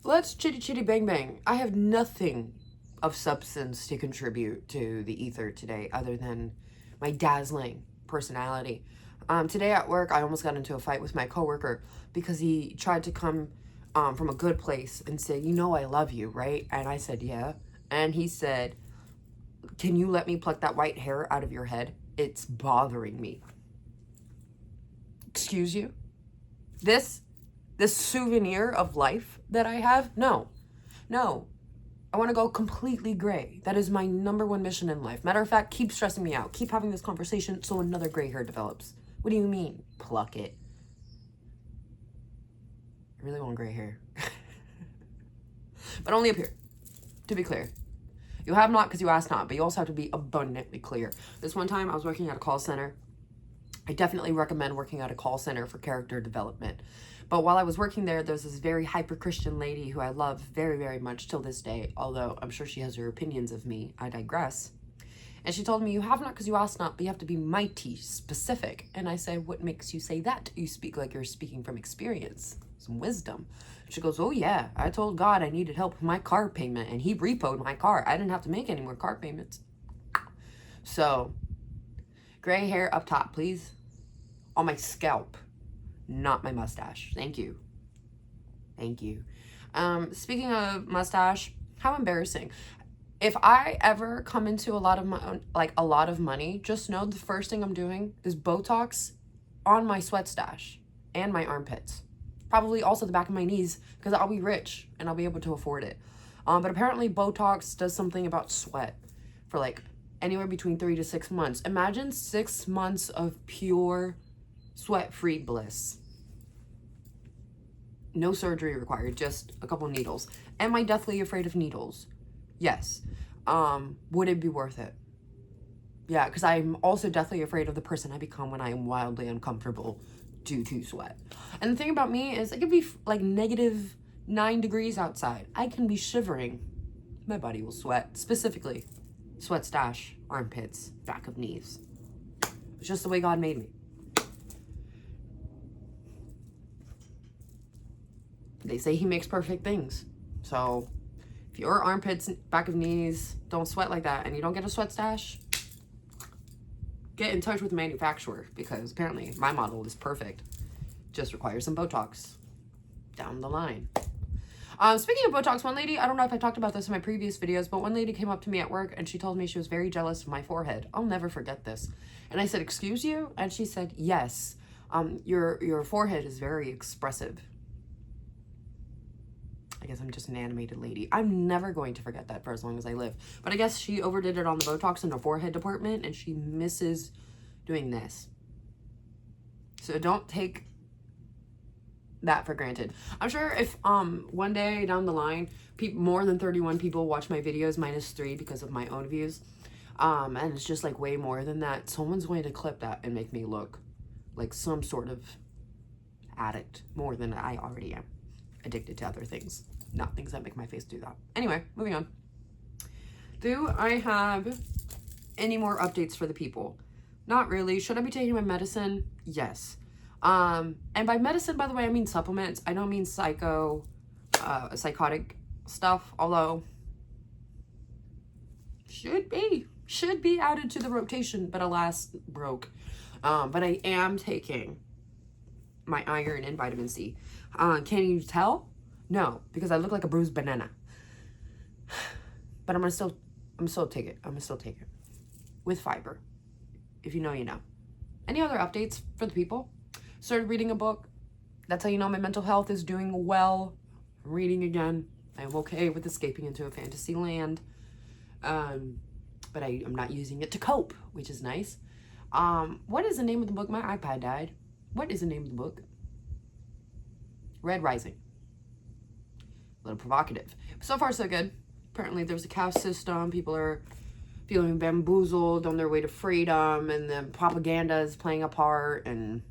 let's chitty chitty bang bang. I have nothing of substance to contribute to the ether today other than my dazzling personality. Today at work, I almost got into a fight with my coworker because he tried to come from a good place and say, you know, I love you, right? And I said, yeah. And he said, can you let me pluck that white hair out of your head? It's bothering me. Excuse you? This souvenir of life that I have? No. I want to go completely gray. That is my number one mission in life. Matter of fact, keep stressing me out. Keep having this conversation so another gray hair develops. What do you mean, pluck it? I really want gray hair. But only up here, to be clear. You have not because you asked not, but you also have to be abundantly clear. This one time I was working at a call center. I definitely recommend working at a call center for character development. But while I was working there, there's this very hyper-Christian lady who I love very, very much till this day, although I'm sure she has her opinions of me. I digress. And she told me, you have not because you asked not, but you have to be mighty specific. And I said, what makes you say that? You speak like you're speaking from experience, some wisdom. She goes, oh yeah, I told God I needed help with my car payment, and he repoed my car. I didn't have to make any more car payments. So, gray hair up top, please. On my scalp, not my mustache. Thank you. Thank you. Speaking of mustache, how embarrassing. If I ever come into a lot of money, just know the first thing I'm doing is Botox on my sweat stash and my armpits. Probably also the back of my knees, because I'll be rich and I'll be able to afford it. But apparently Botox does something about sweat for like anywhere between 3 to 6 months. Imagine 6 months of pure sweat-free bliss. No surgery required, just a couple needles. Am I deathly afraid of needles? Yes. Would it be worth it? Yeah, because I'm also deathly afraid of the person I become when I am wildly uncomfortable due to sweat. And the thing about me is it could be like -9 degrees outside. I can be shivering. My body will sweat. Specifically, sweat stash, armpits, back of knees. It's just the way God made me. They say he makes perfect things. So if your armpits, back of knees don't sweat like that and you don't get a sweat stash, get in touch with the manufacturer, because apparently my model is perfect. Just requires some Botox down the line. Speaking of Botox, one lady, I don't know if I talked about this in my previous videos, but one lady came up to me at work and she told me she was very jealous of my forehead. I'll never forget this. And I said, excuse you? And she said, yes, your forehead is very expressive. I guess I'm just an animated lady. I'm never going to forget that for as long as I live. But I guess she overdid it on the Botox in the forehead department and she misses doing this. So don't take that for granted. I'm sure if one day down the line, more than 31 people watch my videos -3 because of my own views, and it's just like way more than that, someone's going to clip that and make me look like some sort of addict more than I already am. Addicted to other things, not things that make my face do that. Anyway, moving on. Do I have any more updates for the people? Not really. Should I be taking my medicine? Yes. And by medicine, by the way, I mean supplements. I don't mean psychotic stuff, although should be added to the rotation, but alas, broke. But I am taking my iron and vitamin C. Can you tell? No, because I look like a bruised banana. But I'm gonna still take it. I'm gonna still take it with fiber. If you know, you know. Any other updates for the people? Started reading a book. That's how you know my mental health is doing well. I'm reading again. I'm okay with escaping into a fantasy land. But I'm not using it to cope, which is nice. What is the name of the book? My iPad died. What is the name of the book? Red Rising. A little provocative. So far, so good. Apparently, there's a caste system. People are feeling bamboozled on their way to freedom, and the propaganda is playing a part. And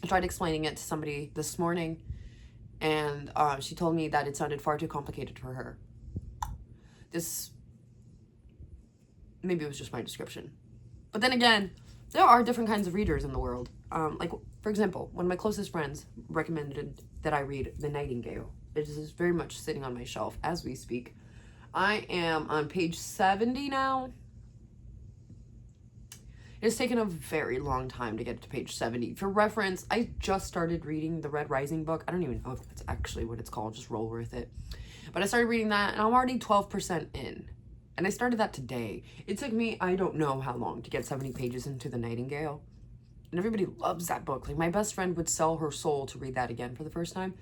I tried explaining it to somebody this morning, and she told me that it sounded far too complicated for her. Maybe it was just my description. But then again, there are different kinds of readers in the world. Like, for example, one of my closest friends recommended that I read The Nightingale. It is very much sitting on my shelf as we speak. I am on page 70 now. It's taken a very long time to get to page 70. For reference, I just started reading the Red Rising book. I don't even know if that's actually what it's called. Just roll with it. But I started reading that, and I'm already 12% in. And I started that today. It took me, I don't know how long, to get 70 pages into The Nightingale. And everybody loves that book. Like, my best friend would sell her soul to read that again for the first time.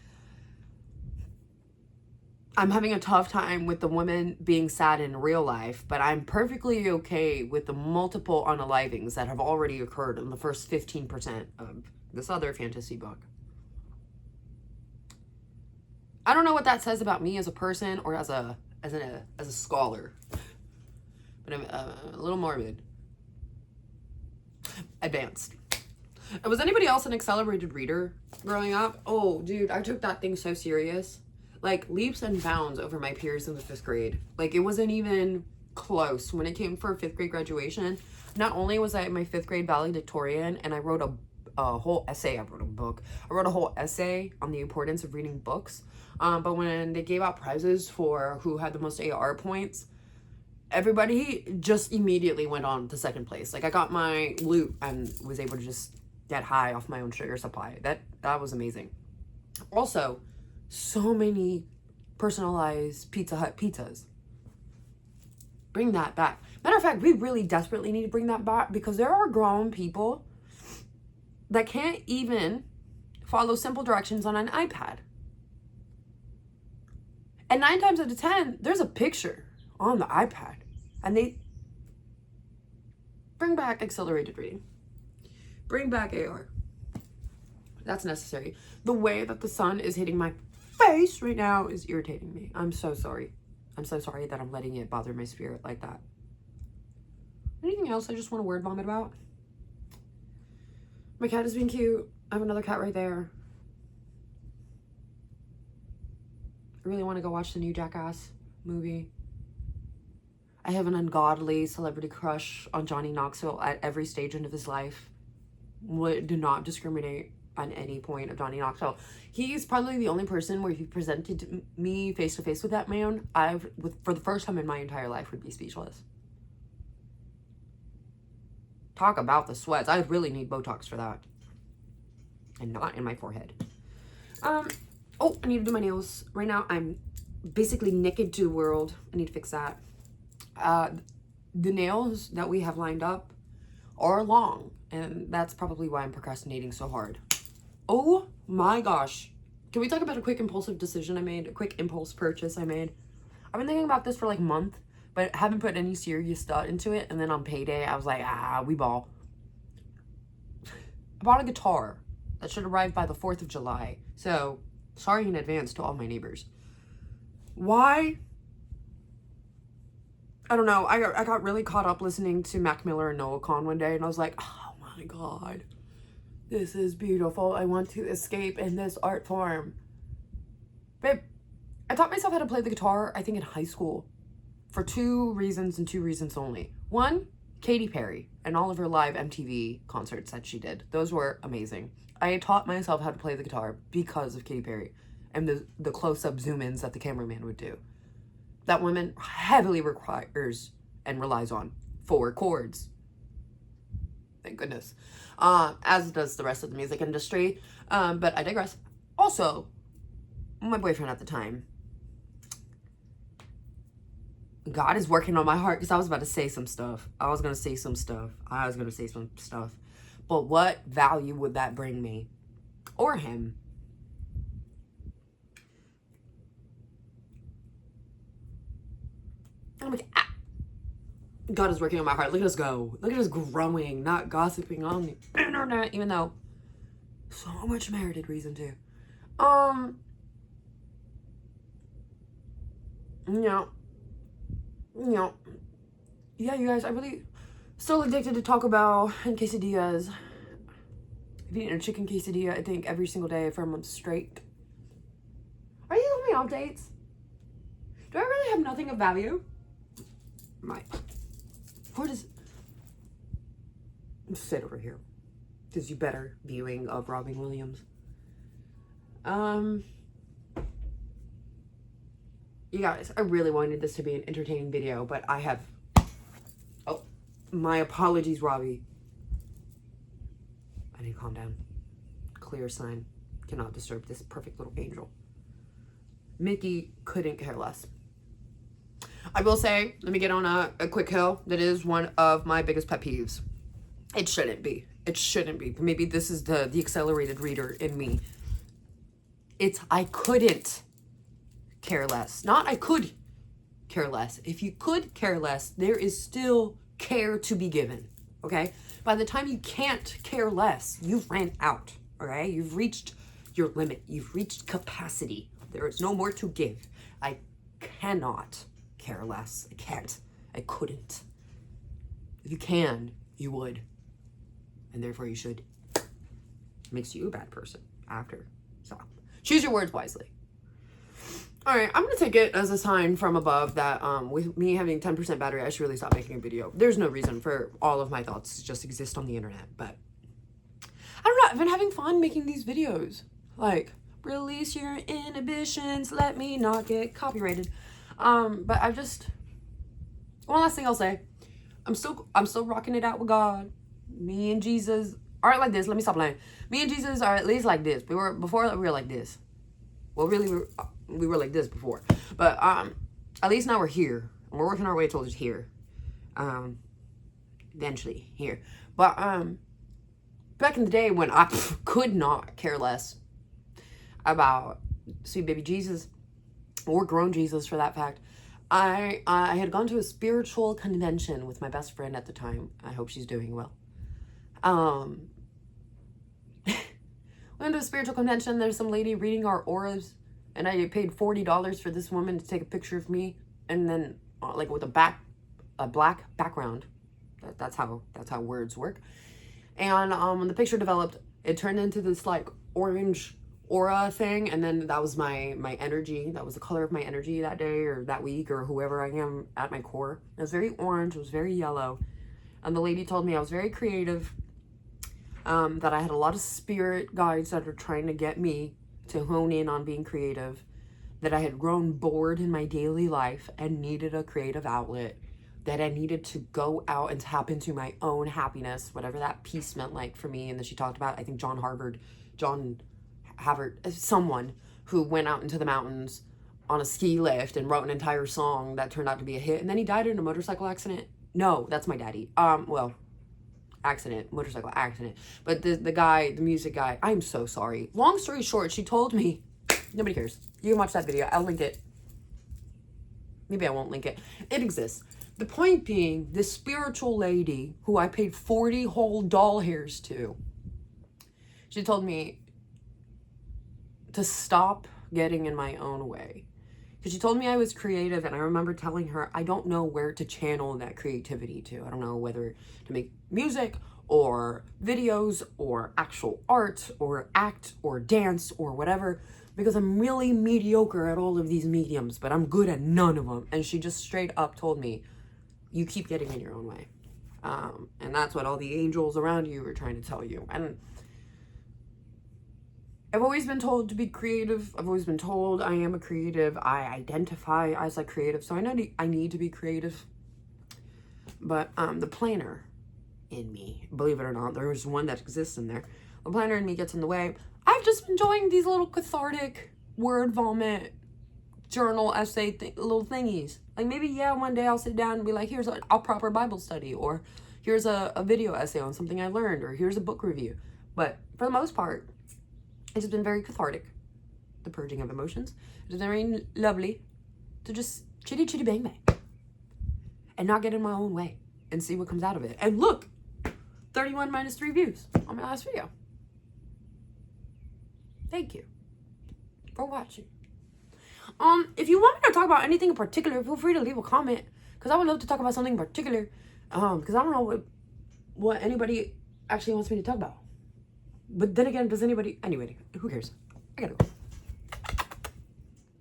I'm having a tough time with the women being sad in real life, but I'm perfectly okay with the multiple unalivings that have already occurred in the first 15% of this other fantasy book. I don't know what that says about me as a person or as a scholar, but I'm a little morbid. Advanced. Was anybody else an accelerated reader growing up? Oh, dude, I took that thing so serious. Like, leaps and bounds over my peers in the 5th grade. Like, it wasn't even close. When it came for 5th grade graduation, not only was I my 5th grade valedictorian, and I wrote a whole essay. I wrote a book. I wrote a whole essay on the importance of reading books. But when they gave out prizes for who had the most AR points, everybody just immediately went on to 2nd place. Like, I got my loot and was able to just get high off my own sugar supply. That was amazing. Also, so many personalized Pizza Hut pizzas. Bring that back. Matter of fact, we really desperately need to bring that back, because there are grown people that can't even follow simple directions on an iPad. And 9 times out of 10, there's a picture on the iPad. And they bring back accelerated reading. Bring back AR. That's necessary. The way that the sun is hitting my face right now is irritating me. I'm so sorry. I'm so sorry that I'm letting it bother my spirit like that. Anything else I just want to word vomit about? My cat is being cute. I have another cat right there. I really want to go watch the new Jackass movie. I have an ungodly celebrity crush on Johnny Knoxville at every stage of his life. Do not discriminate on any point of Johnny Knoxville. He's probably the only person where if you presented me face to face with that man, for the first time in my entire life, would be speechless. Talk about the sweats. I really need Botox for that. And not in my forehead. Oh, I need to do my nails. Right now, I'm basically naked to the world. I need to fix that. The nails that we have lined up are long, and that's probably why I'm procrastinating so hard. Oh my gosh. Can we talk about a quick impulsive decision I made? A quick impulse purchase I made? I've been thinking about this for like a month, but haven't put any serious thought into it. And then on payday, I was like, we ball. I bought a guitar that should arrive by the 4th of July. So, sorry in advance to all my neighbors. Why? I don't know. I got really caught up listening to Mac Miller and Noah Kahan one day, and I was like, oh my God. This is beautiful. I want to escape in this art form. Babe, I taught myself how to play the guitar, I think in high school, for 2 reasons and 2 reasons only. One, Katy Perry and all of her live MTV concerts that she did. Those were amazing. I taught myself how to play the guitar because of Katy Perry and the close-up zoom-ins that the cameraman would do. That woman heavily requires and relies on 4 chords. Thank goodness. As does the rest of the music industry. But I digress. Also, my boyfriend at the time, God is working on my heart, because I was about to say some stuff. I was going to say some stuff. But what value would that bring me? Or him? I'm like, God is working on my heart. Look at us go. Look at us growing, not gossiping on the internet, even though so much merited reason to. Yeah, you guys, I really still addicted to Taco Bell and quesadillas. I've eaten a chicken quesadilla, I think, every single day for a month straight. Are you giving me updates? Do I really have nothing of value? What is... Sit over here. Because you better viewing of Robin Williams. You guys, I really wanted this to be an entertaining video, but I have... Oh, my apologies, Robbie. I need to calm down. Clear sign. Cannot disturb this perfect little angel. Mickey couldn't care less. I will say, let me get on a quick hill. That is one of my biggest pet peeves. It shouldn't be. It shouldn't be. But maybe this is the accelerated reader in me. It's I couldn't care less. Not I could care less. If you could care less, there is still care to be given. Okay? By the time you can't care less, you've ran out. Okay? You've reached your limit. You've reached capacity. There is no more to give. I cannot care less. I can't. I couldn't. If you can, you would. And therefore you should. Makes you a bad person after. So choose your words wisely. All right, I'm gonna take it as a sign from above that with me having 10% battery, I should really stop making a video. There's no reason for all of my thoughts to just exist on the internet, but I don't know, I've been having fun making these videos. Like, release your inhibitions, let me not get copyrighted. But I just, one last thing I'll say, I'm still rocking it out with God. Me and Jesus aren't like this. Let me stop lying. Me and Jesus are at least like this. Before we were like this. Well, really, we were like this before. But at least now we're here. And we're working our way towards here. Eventually here. But back in the day when I could not care less about sweet baby Jesus, or grown Jesus for that fact, I had gone to a spiritual convention with my best friend at the time. I hope she's doing well. We went to a spiritual convention. There's some lady reading our auras, and I paid $40 for this woman to take a picture of me, and then like with a black background. That's how words work. And when the picture developed, it turned into this like orange aura thing, and then that was my energy. That was the color of my energy that day or that week or whoever I am at my core. It was very orange. It was very yellow. And the lady told me I was very creative, that I had a lot of spirit guides that are trying to get me to hone in on being creative, that I had grown bored in my daily life and needed a creative outlet, that I needed to go out and tap into my own happiness, whatever that peace meant like for me. And then she talked about, I think John Havard, someone who went out into the mountains on a ski lift and wrote an entire song that turned out to be a hit. And then he died in a motorcycle accident. No, that's my daddy. Motorcycle accident. But the guy, the music guy, I'm so sorry. Long story short, she told me, nobody cares. You can watch that video. I'll link it. Maybe I won't link it. It exists. The point being, this spiritual lady who I paid 40 whole doll hairs to, she told me to stop getting in my own way. Because she told me I was creative, and I remember telling her I don't know where to channel that creativity to. I don't know whether to make music or videos or actual art or act or dance or whatever, because I'm really mediocre at all of these mediums, but I'm good at none of them. And she just straight up told me, you keep getting in your own way. And that's what all the angels around you are trying to tell you. And I've always been told to be creative. I've always been told I am a creative. I identify as a creative. So I know I need to be creative. But the planner in me, believe it or not, there's one that exists in there. The planner in me gets in the way. I've just been enjoying these little cathartic word vomit, journal, essay, little thingies. Like maybe, yeah, one day I'll sit down and be like, here's a proper Bible study, or here's a video essay on something I learned, or here's a book review. But for the most part, it's been very cathartic, the purging of emotions. It's very lovely to just chitty bang bang and not get in my own way and see what comes out of it. And look, 31 minus 3 views on my last video. Thank you for watching. If you want me to talk about anything in particular, feel free to leave a comment, because I would love to talk about something in particular. Because I don't know what anybody actually wants me to talk about. But then again, does anybody... Anyway, who cares? I gotta go.